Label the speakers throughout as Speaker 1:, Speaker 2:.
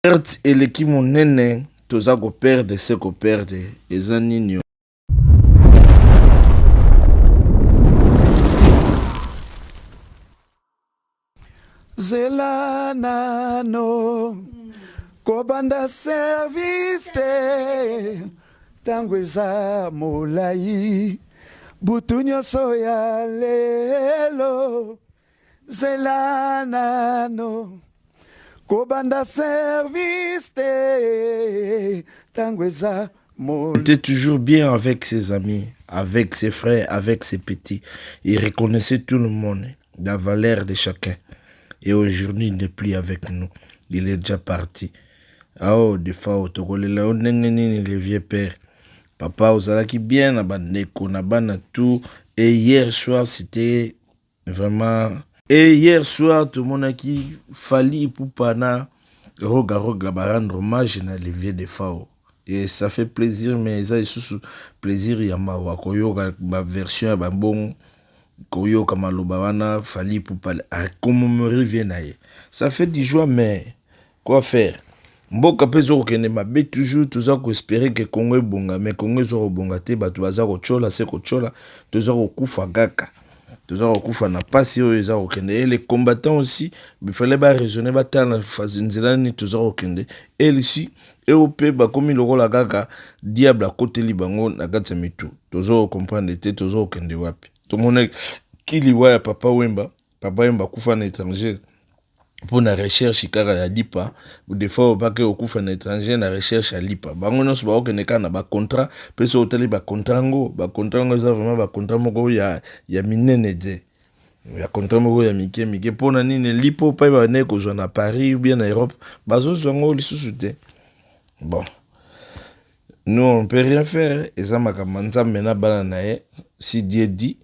Speaker 1: Perte eleki monene toza koperde se koperde eza nini?
Speaker 2: Zela nano kobanda service te tango eza molai butu nyonso ya lelo. Zela nano kobanda service te tango eza molai.
Speaker 1: Il était toujours bien avec ses amis, avec ses frères, avec ses petits. Il reconnaissait tout le monde, la valeur de chacun. Et aujourd'hui, il n'est plus avec nous. Il est déjà parti. Ah oh, des fois, le vieux père. Papa, ozalaki bien na bandeko, na bana tout. Et hier soir, c'était vraiment... Et hier soir, tout le monde a qui fallait pour pana roga rendre hommage na le vieux de Fao. Et ça fait plaisir, mais ça est plaisir yamawa koyoka ma version ba bon koyoka maloba wana fallait pour parler commémorer viennaye. Ça fait du joie, mais quoi faire? Mboka pezo kende mabe toujours toza ko espérer que Congo est bonga, mais Congo zo bonga te batu baza ko chola se ko chola toza ko kufa gaka. Toza ko kufa na pasi oyo eza ko kende. Et les combattants aussi, il fallait ba raisonner ba tana phase nzela ni toza ko kende. Et ici EOP ba komi lokola gaka diable à côté libango na gatsa mitu. Toza ko comprendre te toza ko kende wapi. To mona kiliwa ya papa Wemba kufa na étranger. Pour la recherche kaka ya lipa ou des fois pas que okufa na étranger na recherche ya lipa bango nyonso ba okene kana ba contrat peso hôtel ba contrat ngo za vraiment ba contrat moko ya minene de ya contrat moko ya mike pona nini lipo pa ba ne ko na Paris ou bien na Europe bazo zongo lisusu te. Bon, nous on peut rien faire eza makambo nzambe na bana na ye si Dieu dit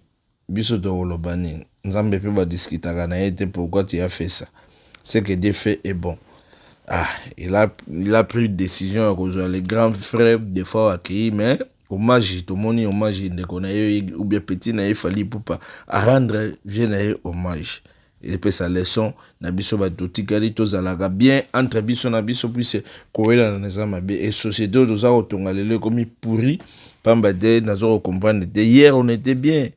Speaker 1: biso to lobani nzambe pe ba discutaka na ye te pourquoi tu as fait ça. Ce que Dieu fait est bon. Ah, il a pris une décision à cause les grands frères des fois accueillis, mais hommage, tout le monde hommage, ou bien petit n'a fallu pour pas rendre vienne hommage. Et puis sa leçon, nabiso batoti kali tozalaga bien entre biso na biso puisse koela na nzama be et société oza otonga lelo comme pourri pamba de nazo comprendre. Hier on était bien.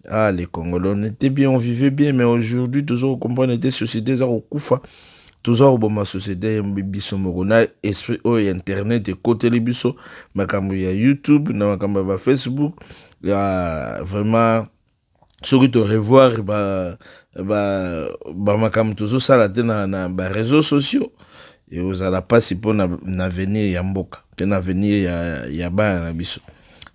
Speaker 1: Ah, les Congolais, on était bien, on vivait bien, mais aujourd'hui, toujours, on comprend, des sociétés, ça, on koufa. Toujours, bon, ma société, biso, morona, esprit, oh, internet, et côté, les biso, ma caméra, il y a YouTube, ma caméra, Facebook, il y a vraiment, ce que tu revoir, ma caméra, toujours, ça, là, na réseaux sociaux. Et vous allez pas si pour l'avenir, il y a mboka, pour l'avenir, il y a na biso.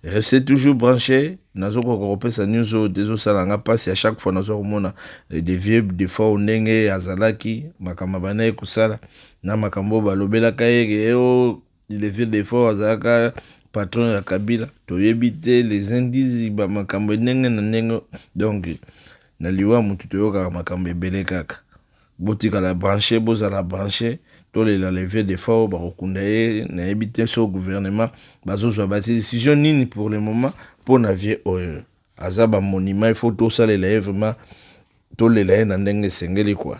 Speaker 1: Restez toujours branchés. Nazo ko kopesa news dezo salanga passe à chaque fois nazo komona des vieux des fois onenge azalaki makamba bana kusala na makambo balobela kaye o les vieux des fois azalaka patron ya Kabila to yebite les indices ba makambo nenge na nenge donc na liwa mutu to yoka makambo ebele kaka botika la brancher boza la brancher to les vieux des fois ba kokundaye na yebite so gouvernement bazo zo ba décision nini pour le moment pour navier azaba monument il faut tout ça les vraiment tout les laine ndenge sengeli quoi.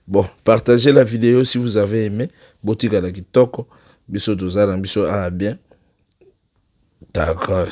Speaker 1: Bon, partagez la vidéo si vous avez aimé botika la kitoko biso tozala biso bien. D'accord.